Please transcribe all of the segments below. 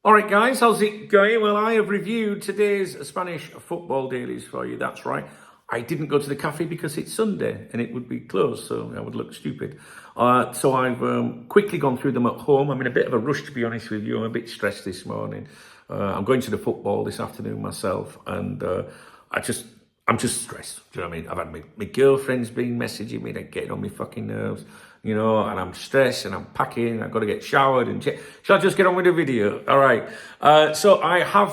All right, guys, how's it going? Well, I have reviewed today's Spanish football dailies for you. That's right. I didn't go to the cafe because it's Sunday and it would be closed, so I would look stupid. So I've quickly gone through them at home. I'm in a bit of a rush, to be honest with you. I'm a bit stressed this morning. I'm going to the football this afternoon myself, and I'm just stressed. Do you know what I mean? I've had my girlfriend's been messaging me, they're getting on my fucking nerves, you know, and I'm stressed and I'm packing. I've got to get showered and shall I just get on with the video? All right. So I have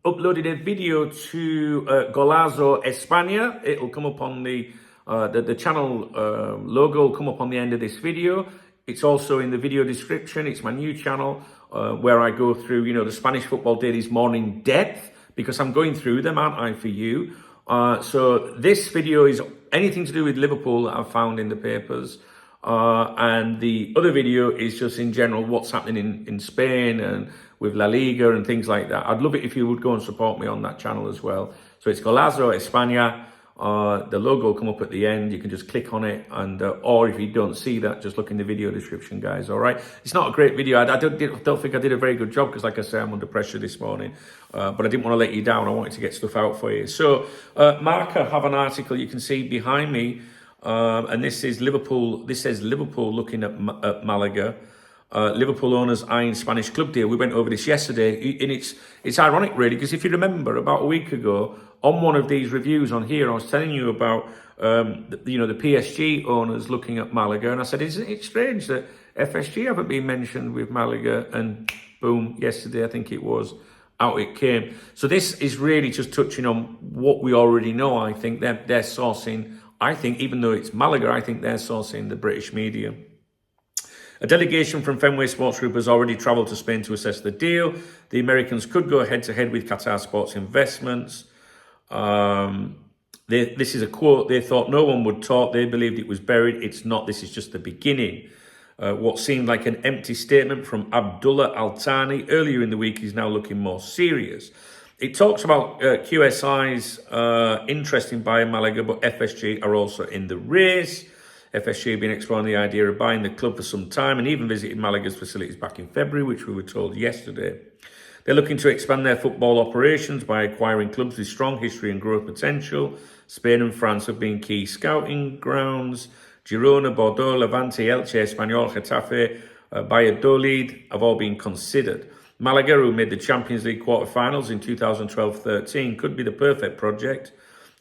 uploaded a video to Golazo España. It'll come up on the channel logo will come up on the end of this video. It's also in the video description. It's my new channel where I go through, you know, the Spanish football dailies more in depth, because I'm going through them, aren't I, for you? So this video is anything to do with Liverpool that I've found in the papers. And the other video is just in general what's happening in Spain and with La Liga and things like that. I'd love it if you would go and support me on that channel as well. So it's Golazo España. The logo will come up at the end. You can just click on it, and or if you don't see that, just look in the video description, guys. All right. It's not a great video. I don't think I did a very good job because, like I say, I'm under pressure this morning. But I didn't want to let you down. I wanted to get stuff out for you. So Marca have an article you can see behind me, and this is Liverpool. This says Liverpool looking at Malaga. Liverpool owners eyeing Spanish club deal. We went over this yesterday, and it's ironic, really, because if you remember, about a week ago, on one of these reviews on here, I was telling you about the PSG owners looking at Malaga, and I said, isn't it strange that FSG haven't been mentioned with Malaga? And boom, yesterday I think it was, out it came. So this is really just touching on what we already know. I think they're sourcing. I think even though it's Malaga, I think they're sourcing the British media. A delegation from Fenway Sports Group has already travelled to Spain to assess the deal. The Americans could go head-to-head with Qatar Sports Investments. This is a quote. They thought no one would talk. They believed it was buried. It's not. This is just the beginning. What seemed like an empty statement from Abdullah Al-Thani earlier in the week is now looking more serious. It talks about QSI's interest in buying Malaga, but FSG are also in the race. FSG have been exploring the idea of buying the club for some time and even visited Malaga's facilities back in February, which we were told yesterday. They're looking to expand their football operations by acquiring clubs with strong history and growth potential. Spain and France have been key scouting grounds. Girona, Bordeaux, Levante, Elche, Espanyol, Getafe, Valladolid have all been considered. Malaga, who made the Champions League quarterfinals in 2012-13, could be the perfect project.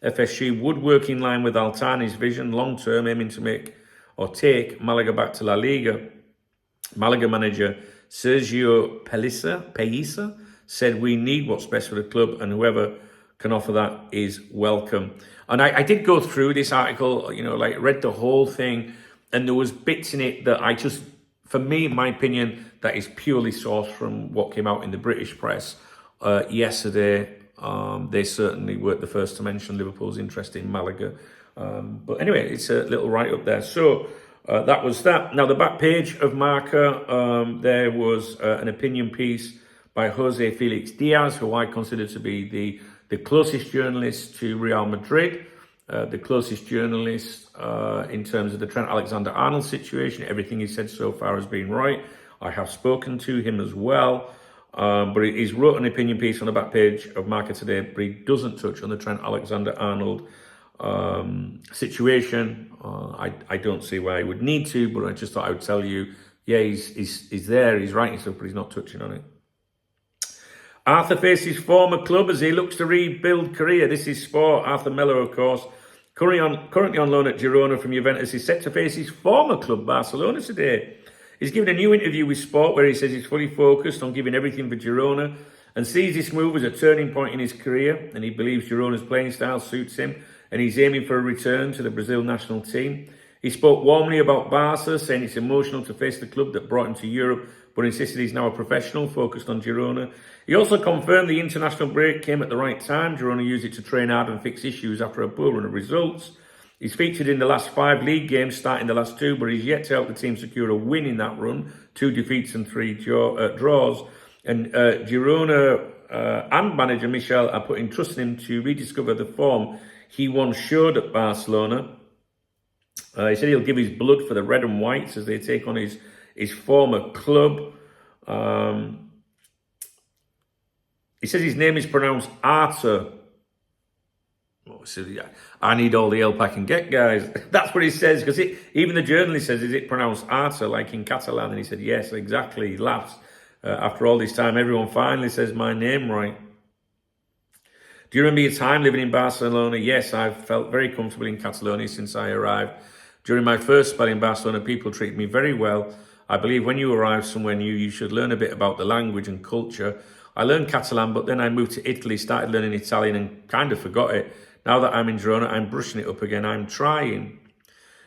FSG would work in line with Al-Thani's vision, long-term, aiming to take Malaga back to La Liga. Malaga manager Sergio Pellicer said, "We need what's best for the club, and whoever can offer that is welcome." And I did go through this article, you know, like read the whole thing, and there was bits in it that for me, in my opinion, that is purely sourced from what came out in the British press yesterday. They certainly weren't the first to mention Liverpool's interest in Malaga. But anyway, it's a little write-up there. So that was that. Now, the back page of Marca, there was an opinion piece by Jose Felix Diaz, who I consider to be the closest journalist to Real Madrid, the closest journalist in terms of the Trent Alexander-Arnold situation. Everything he said so far has been right. I have spoken to him as well. But he's wrote an opinion piece on the back page of Marca today, but he doesn't touch on the Trent Alexander-Arnold situation. I don't see why he would need to, but I just thought I would tell you, yeah, he's there, he's writing stuff, but he's not touching on it. Arthur faces former club as he looks to rebuild career. This is Sport. Arthur Melo, of course, currently on loan at Girona from Juventus, is set to face his former club, Barcelona, today. He's given a new interview with Sport where he says he's fully focused on giving everything for Girona and sees this move as a turning point in his career, and he believes Girona's playing style suits him and he's aiming for a return to the Brazil national team. He spoke warmly about Barca, saying it's emotional to face the club that brought him to Europe, but insisted he's now a professional focused on Girona. He also confirmed the international break came at the right time. Girona used it to train hard and fix issues after a poor run of results. He's featured in the last 5 league games, starting the last 2, but he's yet to help the team secure a win in that run, 2 defeats and 3 draws. And Girona and manager Michel are putting trust in him to rediscover the form he once showed at Barcelona. He said he'll give his blood for the red and whites as they take on his former club. says his name is pronounced Arthur. I need all the help I can get, guys. That's what he says, because even the journalist says, is it pronounced Arthur, like in Catalan? And he said, yes, exactly. He laughs. After all this time, everyone finally says my name right. Do you remember your time living in Barcelona? Yes, I've felt very comfortable in Catalonia since I arrived. During my first spell in Barcelona, people treated me very well. I believe when you arrive somewhere new, you should learn a bit about the language and culture. I learned Catalan, but then I moved to Italy, started learning Italian and kind of forgot it. Now that I'm in Girona, I'm brushing it up again. I'm trying.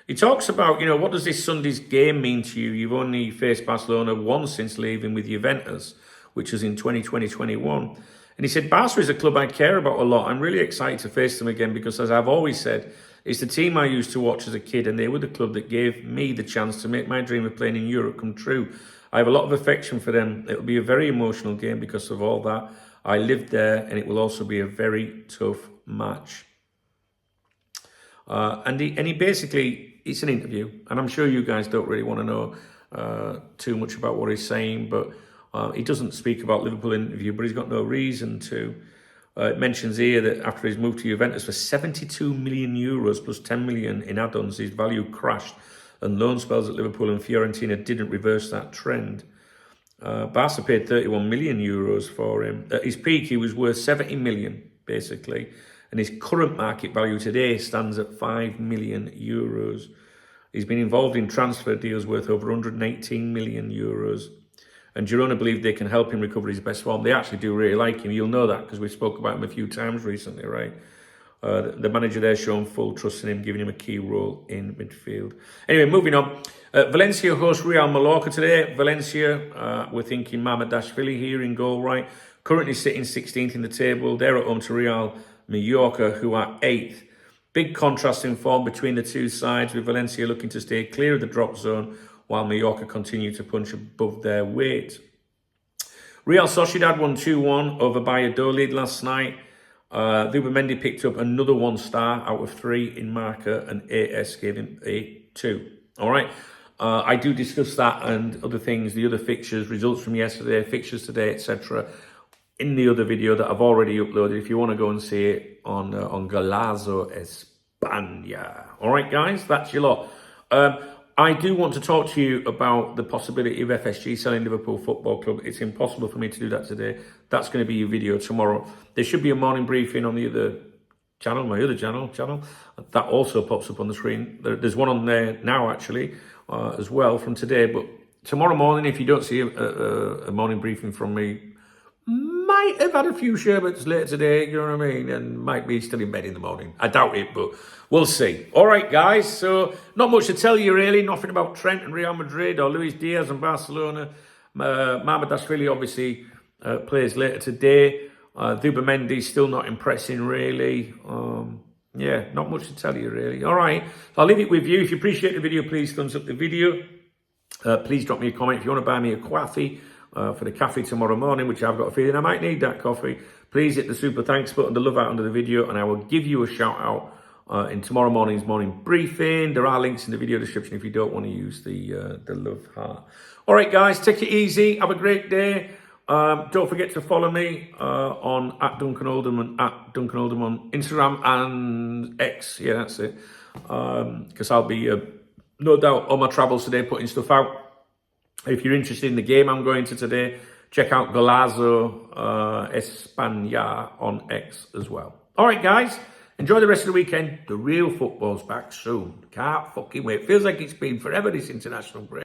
He talks about, what does this Sunday's game mean to you? You've only faced Barcelona once since leaving with Juventus, which was in 2020-21. And he said, Barca is a club I care about a lot. I'm really excited to face them again because, as I've always said, it's the team I used to watch as a kid, and they were the club that gave me the chance to make my dream of playing in Europe come true. I have a lot of affection for them. It will be a very emotional game because of all that. I lived there, and it will also be a very tough match. And he basically, it's an interview, and I'm sure you guys don't really want to know too much about what he's saying, but he doesn't speak about Liverpool interview, but he's got no reason to. It mentions here that after his move to Juventus for 72 million euros plus 10 million in add-ons, his value crashed, and loan spells at Liverpool and Fiorentina didn't reverse that trend. Barca paid 31 million euros for him. At his peak, he was worth 70 million, basically. And his current market value today stands at 5 million euros. He's been involved in transfer deals worth over 118 million euros. And Girona believe they can help him recover his best form. They actually do really like him. You'll know that because we spoke about him a few times recently, right? The manager there shown full trust in him, giving him a key role in midfield. Anyway, moving on. Valencia host Real Mallorca today. Valencia, we're thinking Mamardashvili here in goal, right? Currently sitting 16th in the table. They're at home to Real Mallorca, who are 8th. Big contrast in form between the two sides, with Valencia looking to stay clear of the drop zone, while Mallorca continue to punch above their weight. Real Sociedad won 2-1 over Valladolid last night. Zubimendi picked up another 1 star out of 3 in Marca, and AS gave him a 2. All right. I do discuss that and other things, the other fixtures, results from yesterday, fixtures today, etc., in the other video that I've already uploaded. If you want to go and see it on Golazo España. All right, guys, that's your lot. I do want to talk to you about the possibility of FSG selling Liverpool Football Club. It's impossible for me to do that today. That's going to be your video tomorrow. There should be a morning briefing on the other channel, my other channel. That also pops up on the screen. There's one on there now, actually, as well from today. But tomorrow morning, if you don't see a morning briefing from me, might have had a few sherbets later today, you know what I mean, and might be still in bed in the morning. I doubt it, but we'll see. All right, guys, so not much to tell you, really. Nothing about Trent and Real Madrid or Luis Diaz and Barcelona. Mamardashvili obviously plays later today. Zubimendi still not impressing, really. Yeah, not much to tell you, really. All right, I'll leave it with you. If you appreciate the video, please thumbs up the video. Please drop me a comment if you want to buy me a coffee. For the coffee tomorrow morning, which I've got a feeling I might need that coffee. Please hit the super thanks button, the love out under the video, and I will give you a shout out in tomorrow morning's morning briefing. There are links in the video description if you don't want to use the love heart. All right, guys, take it easy. Have a great day. Don't forget to follow me on @Duncan and @Duncan Oldham on Instagram and X. Yeah, that's it. Because I'll be no doubt on my travels today putting stuff out. If you're interested in the game I'm going to today, check out Golazo España on X as well. All right, guys, enjoy the rest of the weekend. The real football's back soon. Can't fucking wait. Feels like it's been forever, this international break.